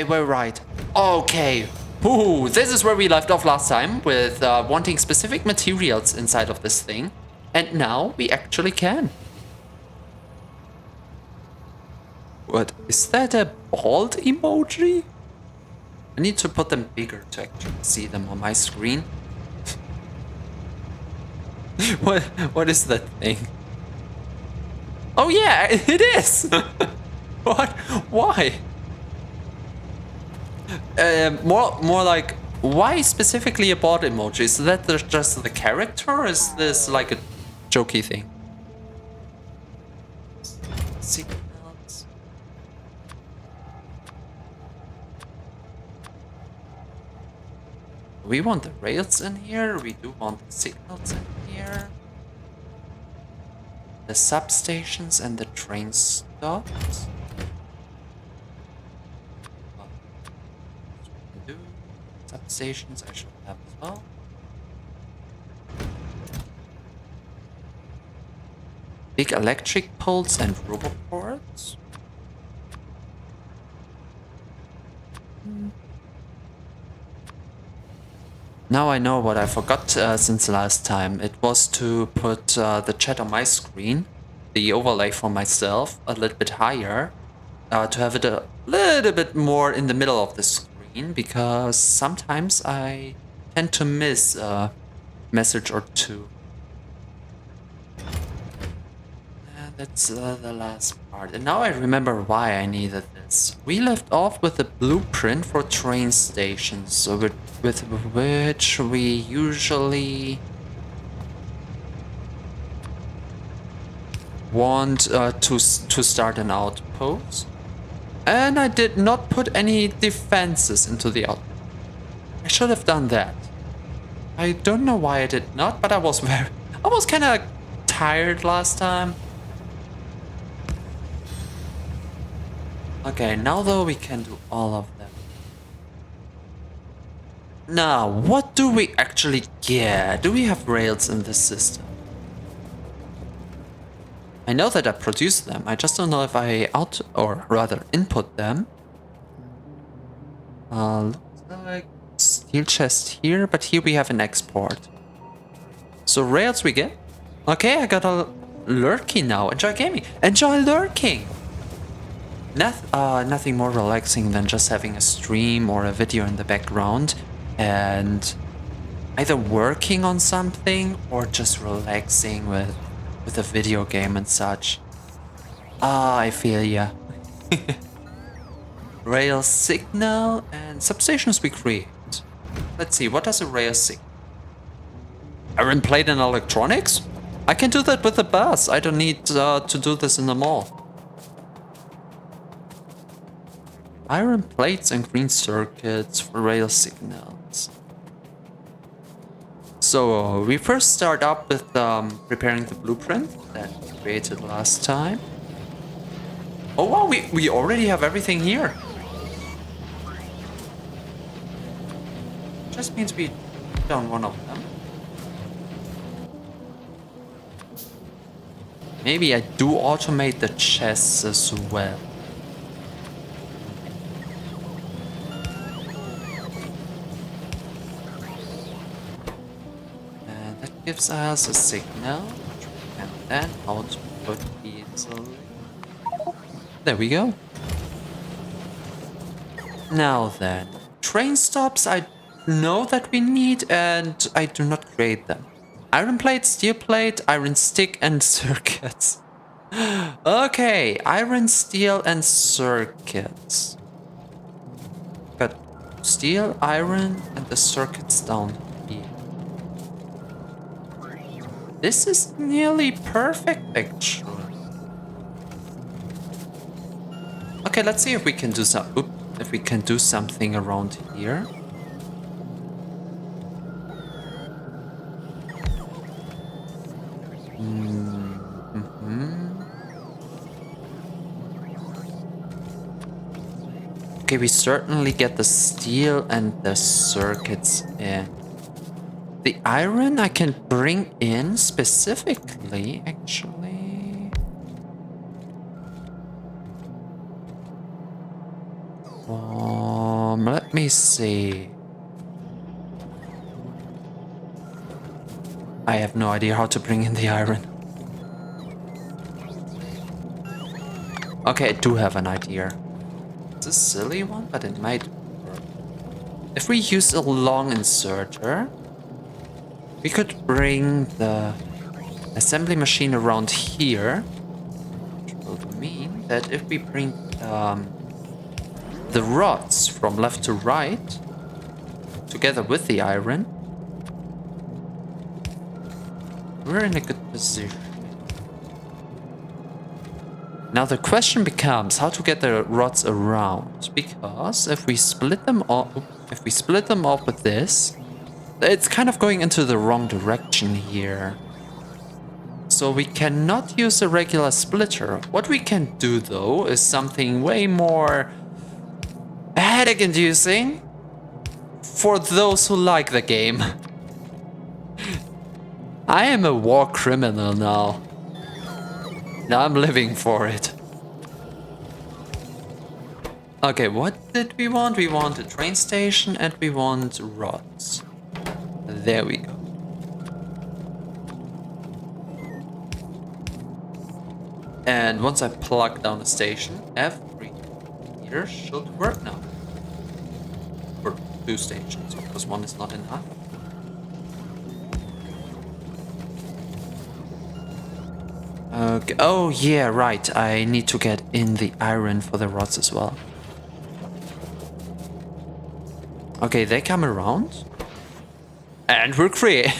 Okay, we're right. Okay. Ooh, this is where we left off last time with wanting specific materials inside of this thing. And now we actually can. What? Is that a bald emoji? I need to put them bigger to actually see them on my screen. What is that thing? Oh yeah, it is! What? Why? More like, why specifically a bald emoji? Is that just the character, or is this like a jokey thing? Signals. We want the rails in here. We do want the signals in here. The substations and the train stops. Substations I should have as well. Big electric poles and roboports. Now I know what I forgot since last time. It was to put the chat on my screen, the overlay for myself, a little bit higher, to have it a little bit more in the middle of the screen, because sometimes I tend to miss a message or two. That's the last part. And now I remember why I needed this. We left off with a blueprint for train stations, so with which we usually want to start an outpost. And I did not put any defenses into the outpost. I should have done that. I don't know why I did not, but I was kind of tired last time. Okay, now though we can do all of them. Now, what do we actually get? Do we have rails in this system? I know that I produce them, I just don't know if I input them. Looks like steel chest here, but here we have an export. So rails we get. Okay, I got a lurking now. Enjoy gaming. Enjoy lurking! Nothing more relaxing than just having a stream or a video in the background and either working on something or just relaxing with a video game and such. I feel ya. Rail signal and substations we create. Let's see, what does a rail signal? Iron plate and electronics? I can do that with the bus. I don't need to do this in the mall. Iron plates and green circuits for rail signals. So we first start up with preparing the blueprint that we created last time. Oh wow, we already have everything here. Just means we done one of them. Maybe I do automate the chests as well. Gives us a signal, which we can then output easily. There we go. Now then, train stops I know that we need and I do not create them. Iron plate, steel plate, iron stick and circuits. Okay, iron, steel and circuits. Got steel, iron and the circuits down here. This is nearly perfect, actually. Okay, let's see if we can do something around here. Okay, we certainly get the steel and the circuits in. The iron I can bring in specifically, actually. Oh. Let me see. I have no idea how to bring in the iron. Okay, I do have an idea. It's a silly one, but it might work. If we use a long inserter, we could bring the assembly machine around here, which will mean that if we bring the rods from left to right together with the iron, we're in a good position. Now the question becomes how to get the rods around, because if we split them off with this, it's kind of going into the wrong direction here. So we cannot use a regular splitter. What we can do though is something way more headache inducing for those who like the game. I am a war criminal now. Now I'm living for it. Okay, what did we want? We want a train station and we want rods. There we go. And once I plug down the station, every meter should work now. For 2 stations, because 1 is not enough. Okay. Oh yeah, right. I need to get in the iron for the rods as well. Okay, they come around. And we're free.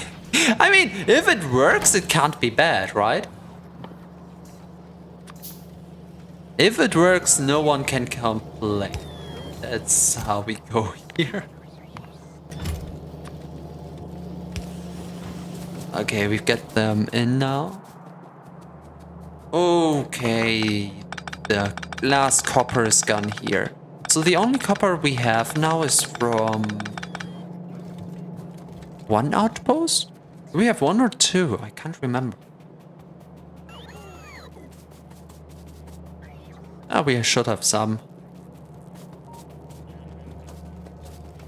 I mean, if it works, it can't be bad, right? If it works, no one can complain. That's how we go here. Okay, we've got them in now. Okay, the last copper is gone here. So the only copper we have now is from 1 outpost? Do we have 1 or 2? I can't remember. Oh, we should have some.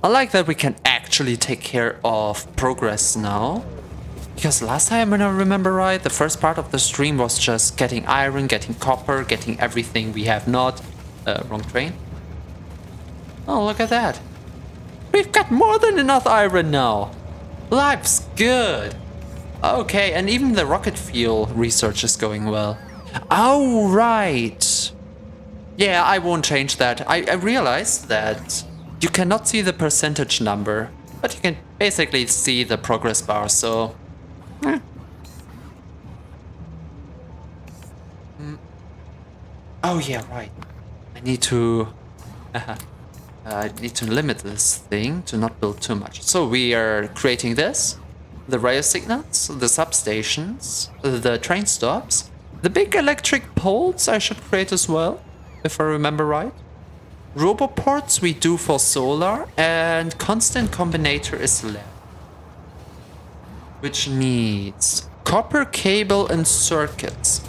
I like that we can actually take care of progress now. Because last time, when I remember right, the first part of the stream was just getting iron, getting copper, getting everything we have not. Wrong train. Oh, look at that. We've got more than enough iron now. Life's good. Okay, and even the rocket fuel research is going well. Oh, right. Yeah, I won't change that. I realized that you cannot see the percentage number, but you can basically see the progress bar, so... Oh yeah, right. I need to limit this thing to not build too much. So we are creating this, the rail signals, the substations, the train stops, the big electric poles I should create as well, if I remember right. Roboports we do for solar, and constant combinator is L.I.B.R.A.R.Y, which needs copper cable and circuits.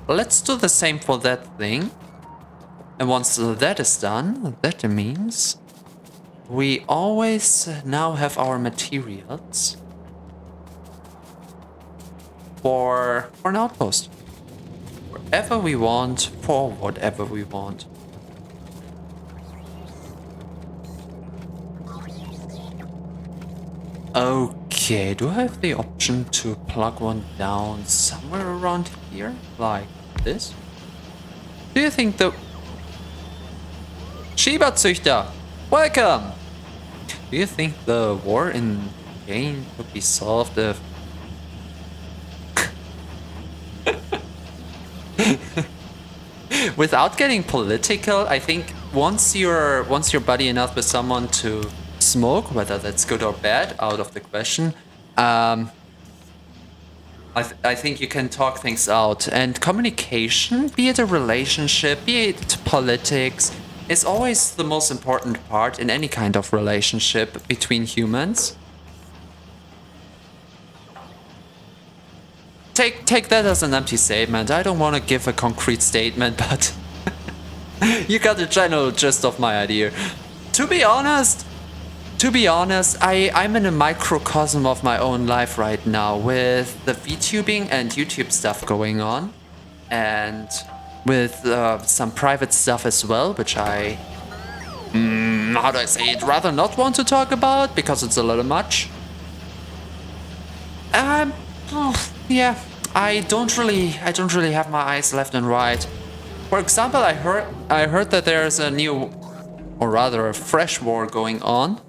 Let's do the same for that thing. And once that is done, that means we always now have our materials for an outpost. Wherever we want, for whatever we want. Okay, do I have the option to plug one down somewhere around here? Like this? Do you think the... Schieberzüchter! Welcome! Do you think the war in Ukraine could be solved if... Without getting political, I think once you're buddy enough with someone to smoke, whether that's good or bad, out of the question, I think you can talk things out. And communication, be it a relationship, be it politics, is always the most important part in any kind of relationship between humans. Take that as an empty statement. I don't want to give a concrete statement, but You got the general gist of my idea. To be honest, I'm in a microcosm of my own life right now with the VTubing and YouTube stuff going on. And with some private stuff as well, which I, how do I say it, rather not want to talk about because it's a little much. Yeah, I don't really have my eyes left and right. For example, I heard that there's a new, or rather a fresh war going on.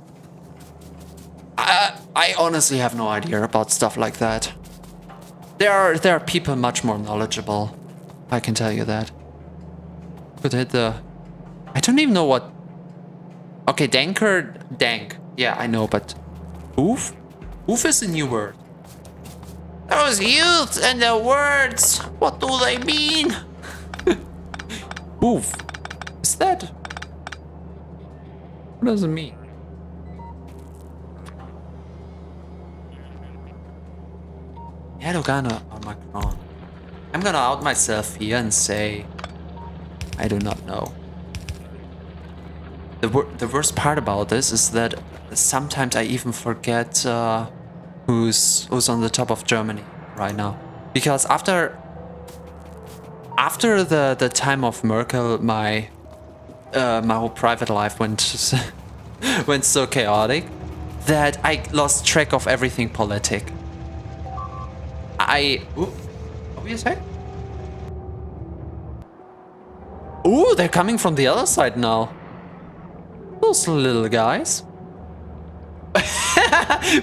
I honestly have no idea about stuff like that. There are people much more knowledgeable. I can tell you that. Could hit the... I don't even know what... Okay, dank. Yeah, I know, but... Oof? Oof is a new word. Those youths and their words, what do they mean? Oof. Is that... What does it mean? Erdogan or Macron? I'm gonna out myself here and say... I do not know. The worst part about this is that sometimes I even forget who's on the top of Germany right now. Because after the time of Merkel, my whole private life went so chaotic that I lost track of everything politic. What were you saying? Ooh, they're coming from the other side now. Those little guys.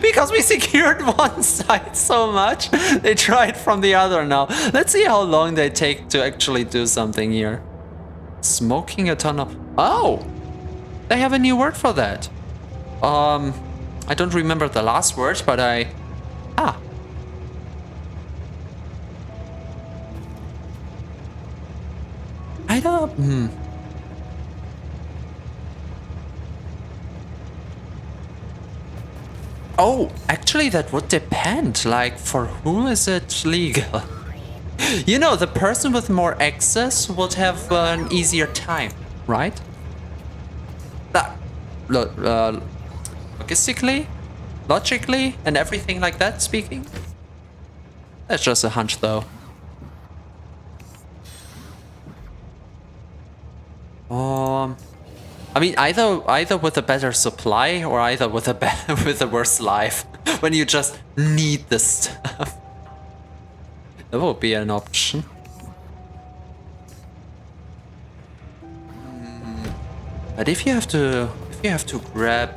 Because we secured one side so much, they tried from the other now. Let's see how long they take to actually do something here. Smoking a ton of... Oh! They have a new word for that. I don't remember the last word, but I don't... Oh, actually that would depend, like for who is it legal? You know, the person with more access would have an easier time, right? Logically, and everything like that speaking? That's just a hunch though. I mean, either with a better supply or either with a worse life when you just need the stuff. That would be an option. But if you have to grab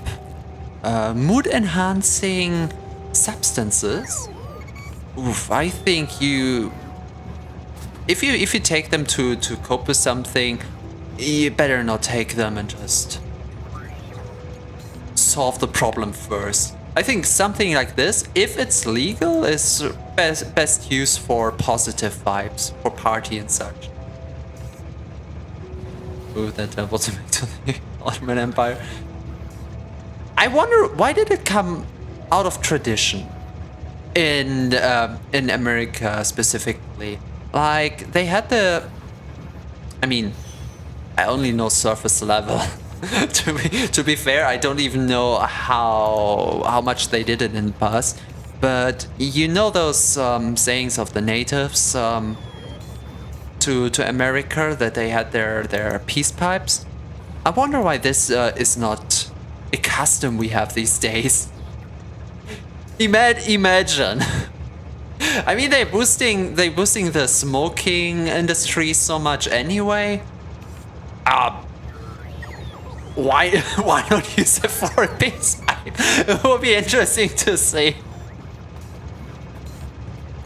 mood enhancing substances, oof, I think if you take them to cope with something, you better not take them and just solve the problem first. I think something like this, if it's legal, is best used for positive vibes, for party and such. Ooh, that bottleneck to the Ottoman Empire. I wonder, why did it come out of tradition in America specifically? Like, they had the... I mean, I only know surface level. to be fair, I don't even know how much they did it in the past. But you know those sayings of the natives to America, that they had their peace pipes? I wonder why this is not a custom we have these days. Imagine. I mean, they're boosting the smoking industry so much anyway. Why not use it for a peace pipe? It will be interesting to see.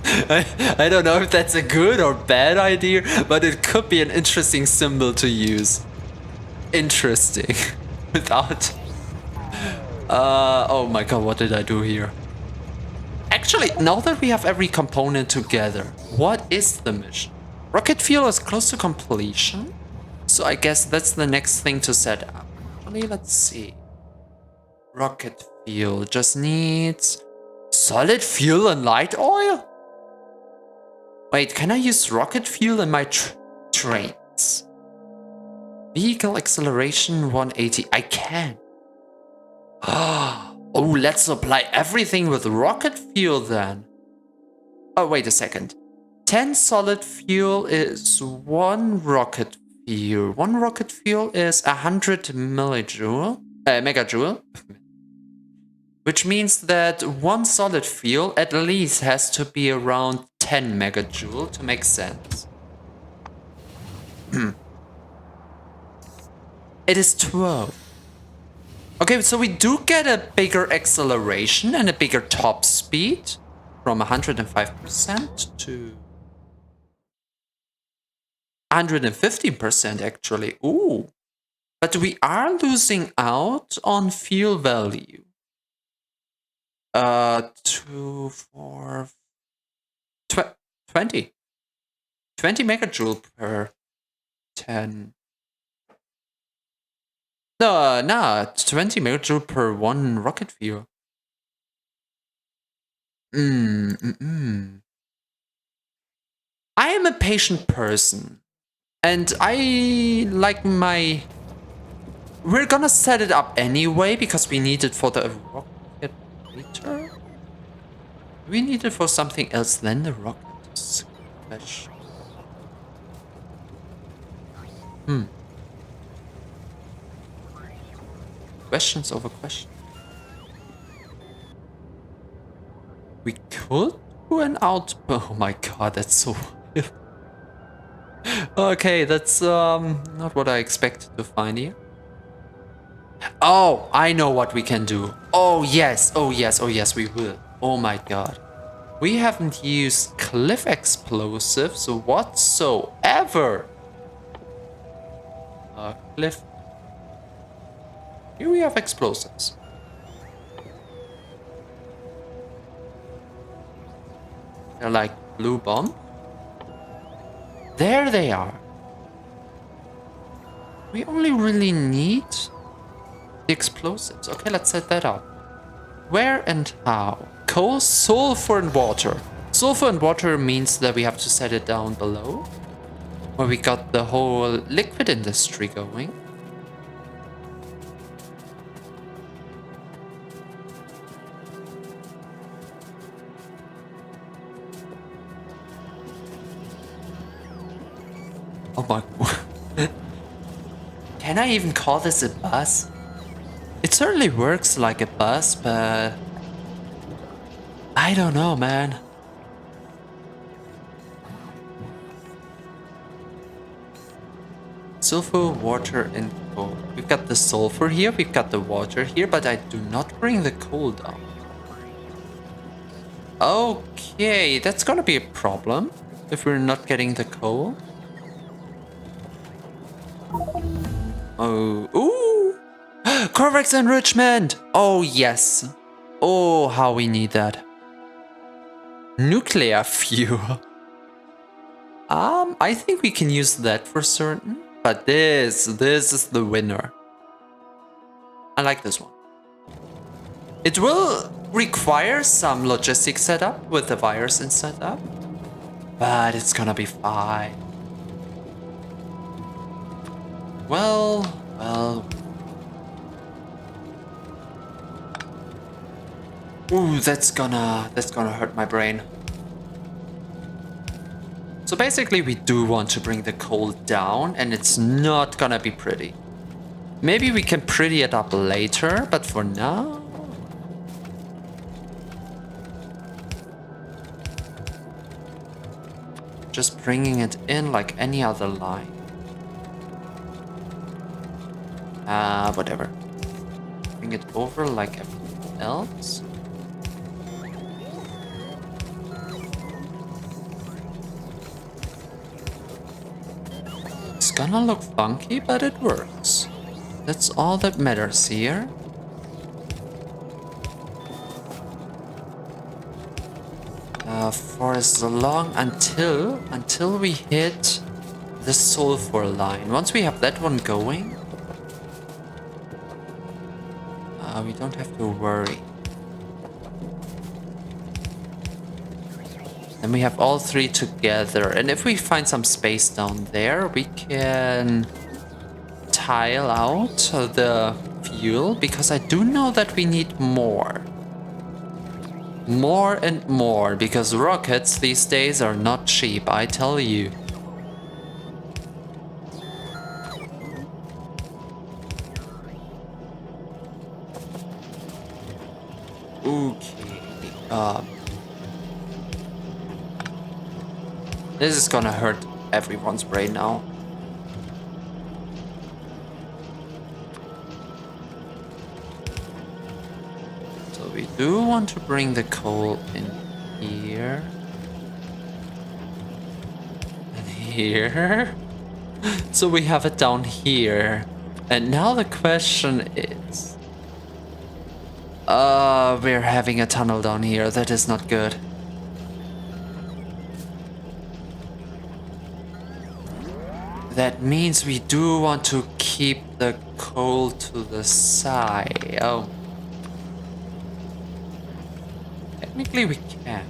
I don't know if that's a good or bad idea, but it could be an interesting symbol to use. Interesting. Without... oh my god, what did I do here? Actually, now that we have every component together, what is the mission? Rocket fuel is close to completion, so I guess that's the next thing to set up. Actually, let's see. Rocket fuel just needs solid fuel and light oil? Wait, can I use rocket fuel in my trains? Vehicle acceleration 180. I can. Oh, let's supply everything with rocket fuel then. Oh, wait a second. 10 solid fuel is 1 rocket fuel. 1 rocket fuel is 100 megajoule. Which means that 1 solid fuel at least has to be around 10 megajoule to make sense. It is 12. Okay, so we do get a bigger acceleration and a bigger top speed from 105% to 115% actually. Ooh. But we are losing out on fuel value. 2, 4, 20. 20 megajoule per 10. No, 20 megajoule per 1 rocket fuel. I am a patient person. And I like my... We're gonna set it up anyway, because we need it for the rocket later. We need it for something else than the rocket. Questions over questions. We could do an outpost. Oh my god, that's so... Okay, that's not what I expected to find here. Oh, I know what we can do. Oh yes, oh yes, oh yes, we will. Oh my god. We haven't used cliff explosives whatsoever. Cliff. Here we have explosives. They're like blue bomb. There they are. We only really need the explosives. Okay, let's set that up. Where and how? Coal, sulfur, and water. Sulfur and water means that we have to set it down below, where we got the whole liquid industry going. Oh my... Can I even call this a bus? It certainly works like a bus, but... I don't know, man. Sulfur, water, and coal. We've got the sulfur here, we've got the water here, but I do not bring the coal down. Okay, that's gonna be a problem if we're not getting the coal. Oh, ooh! Corvex enrichment! Oh, yes. Oh, how we need that. Nuclear fuel. I think we can use that for certain, but this is the winner. I like this one. It will require some logistics setup with the virus and setup, but it's gonna be fine. Well. Ooh, that's gonna hurt my brain. So basically we do want to bring the coal down, and it's not gonna be pretty. Maybe we can pretty it up later, but for now... Just bringing it in like any other line. Whatever. Bring it over like everything else. It's gonna look funky, but it works. That's all that matters here. For as long until we hit the sulfur line. Once we have that one going, we don't have to worry. Then we have all three together, and if we find some space down there, we can tile out the fuel because I do know that we need more. More and more, because rockets these days are not cheap, I tell you. Okay. This is gonna hurt everyone's brain now. So we do want to bring the coal in here. And here. So we have it down here. And now the question is... we're having a tunnel down here. That is not good. That means we do want to keep the coal to the side. Oh. Technically we can.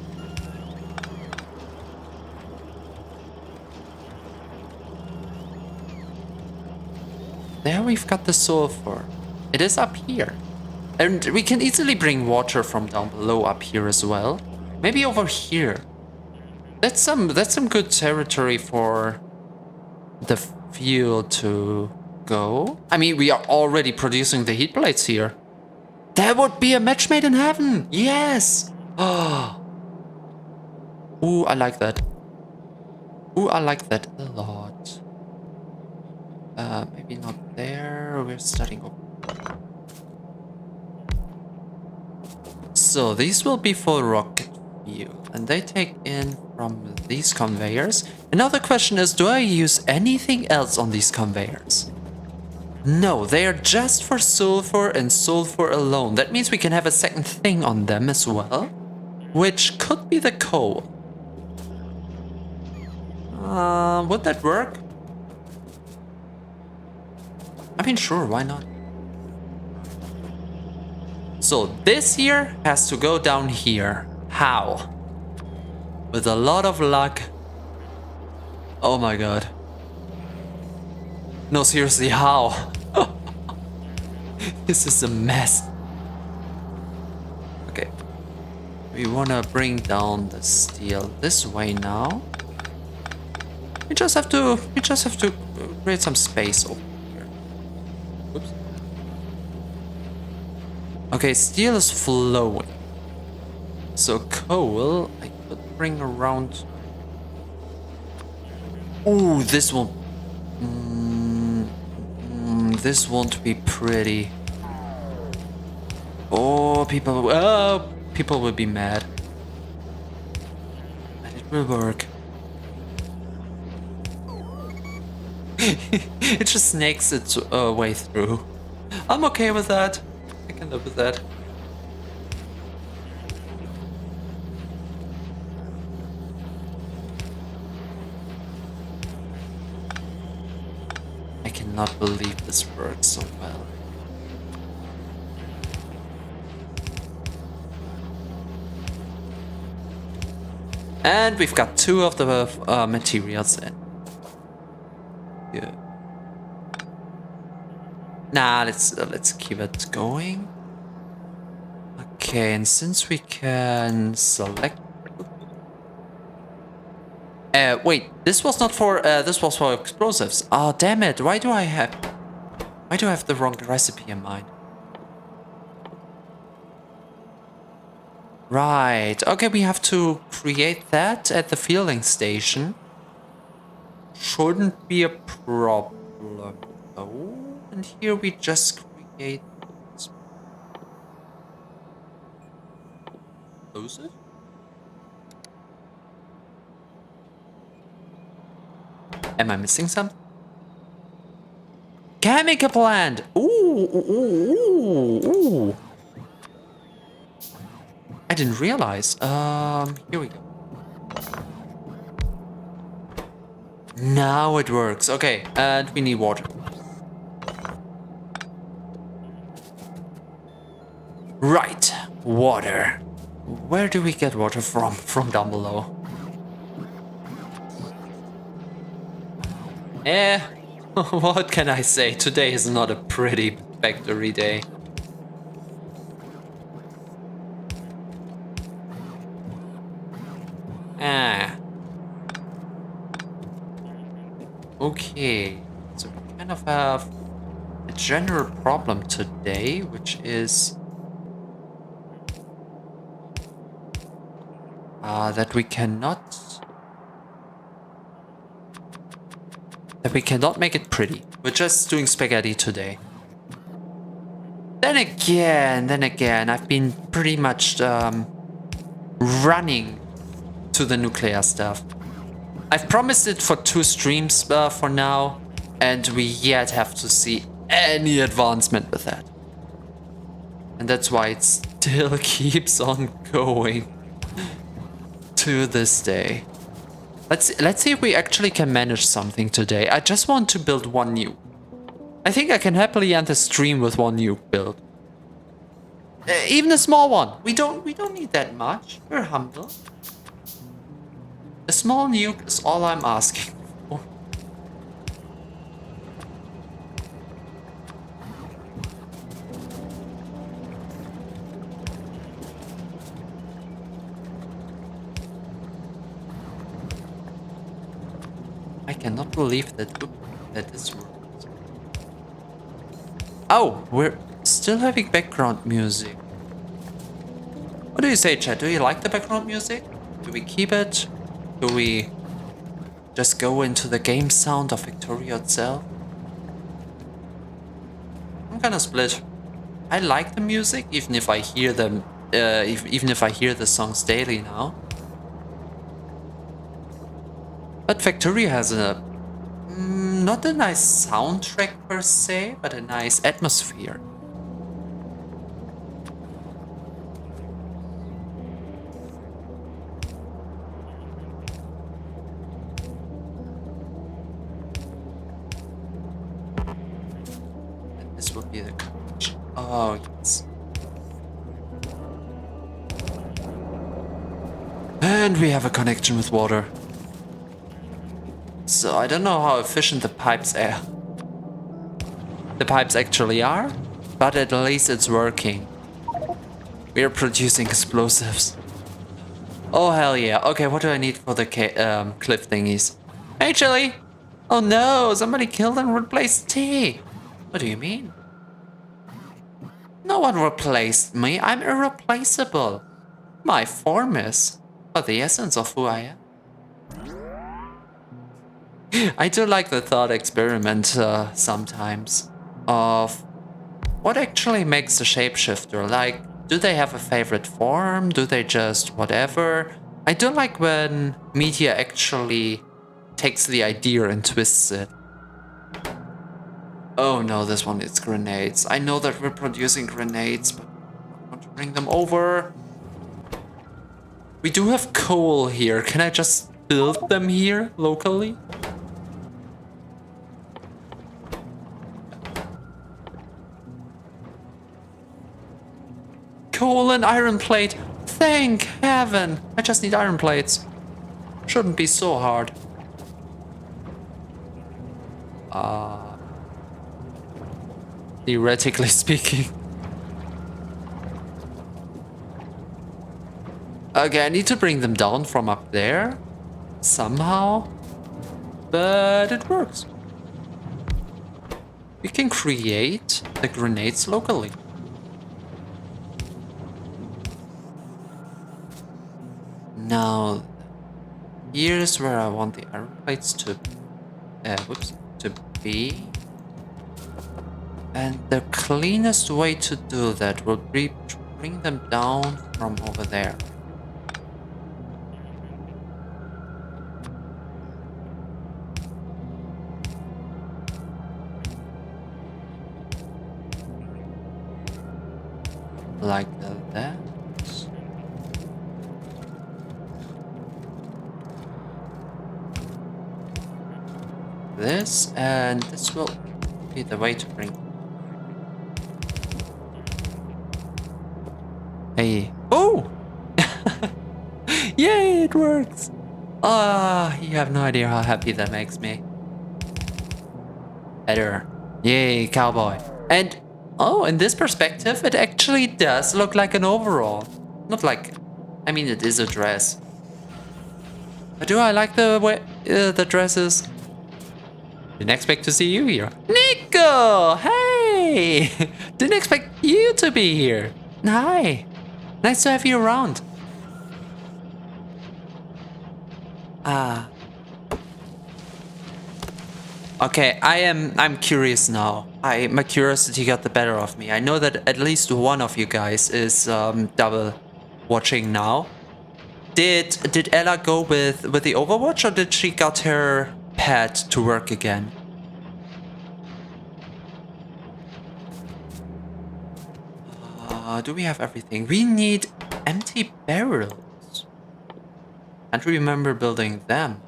There we've got the sulfur. It is up here. And we can easily bring water from down below up here as well. Maybe over here. That's some good territory for the fuel to go. I mean, we are already producing the heat plates here. That would be a match made in heaven. Yes. Oh. Ooh, I like that. Ooh, I like that a lot. Maybe not there. We're starting over. So these will be for rocket fuel, and they take in from these conveyors. Another question is, do I use anything else on these conveyors? No, they are just for sulfur and sulfur alone. That means we can have a second thing on them as well, which could be the coal. Would that work? I mean, sure, why not? So this here has to go down here. How? With a lot of luck. Oh my god. No, seriously, how? This is a mess. Okay. We wanna bring down the steel this way now. We just have to create some space over here. Oops. Okay, steel is flowing. So coal, I could bring around. Ooh, this won't. This won't be pretty. Oh, people will be mad. But it will work. It just snakes its way through. I'm okay with that. I can live with that. I cannot believe this works so well. And we've got 2 of the materials in. Yeah. Nah, let's keep it going. Okay, and since we can select. Wait, this was not for. This was for explosives. Oh, damn it! Why do I have the wrong recipe in mind? Right. Okay, we have to create that at the fueling station. Shouldn't be a problem. Oh, and here we just create. Close it. Am I missing something? Chemical plant. Ooh. I didn't realize. Here we go. Now it works. Okay, and we need water. Right, water. Where do we get water from? From down below. What can I say? Today is not a pretty factory day. Ah. Okay. So we kind of have a general problem today, which is that we cannot make it pretty. We're just doing spaghetti today. Then again, I've been pretty much running to the nuclear stuff. I've promised it for 2 streams for now, and we yet have to see any advancement with that. And that's why it still keeps on going to this day. Let's see if we actually can manage something today. I just want to build 1 nuke. I think I can happily end the stream with 1 nuke build. Even a small one. We don't need that much. We're humble. A small nuke is all I'm asking for. I cannot believe that this works. Oh, we're still having background music. What do you say, chat? Do you like the background music? Do we keep it? Do we just go into the game sound of Factorio itself? I'm kinda split. I like the music, even if I hear them, even if I hear the songs daily now. But Factorio has a not a nice soundtrack per se, but a nice atmosphere. This would be the connection. Oh, yes. And we have a connection with water. So I don't know how efficient the pipes are. The pipes actually are, but at least it's working. We are producing explosives. Oh hell yeah. Okay, what do I need for the cliff thingies? Hey Chili! Oh no, somebody killed and replaced T. What do you mean? No one replaced me. I'm irreplaceable. My form is, but the essence of who I am. I do like the thought experiment sometimes of what actually makes a shapeshifter. Like, do they have a favorite form? Do they just whatever? I do like when media actually takes the idea and twists it. Oh no, this one is grenades. I know that we're producing grenades, but I want to bring them over. We do have coal here. Can I just build them here locally? Coal and iron plate. Thank heaven. I just need iron plates. Shouldn't be so hard. Theoretically speaking. Okay, I need to bring them down from up there. Somehow. But it works. We can create the grenades locally. Now, here's where I want the iron plates to be. And the cleanest way to do that will be to bring them down from over there. Like that. This, and this will be the way to bring. Hey. Oh! Yay, it works! Ah, you have no idea how happy that makes me. Better. Yay, cowboy. And, oh, in this perspective, it actually does look like an overall. Not like, I mean, it is a dress. But do I like the way the dresses? Didn't expect to see you here. Nico! Hey! Didn't expect you to be here. Hi. Nice to have you around. Ah. Okay, I'm curious now. My curiosity got the better of me. I know that at least one of you guys is double watching now. Did Ella go with the Overwatch, or did she got her pad to work again? Do we have everything? We need empty barrels. Can't remember building them.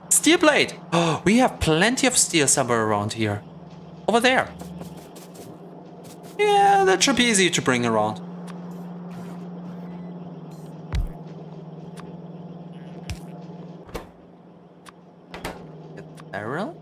Steel blade! Oh, we have plenty of steel somewhere around here. Over there. Yeah, that should be easy to bring around. Get the barrel.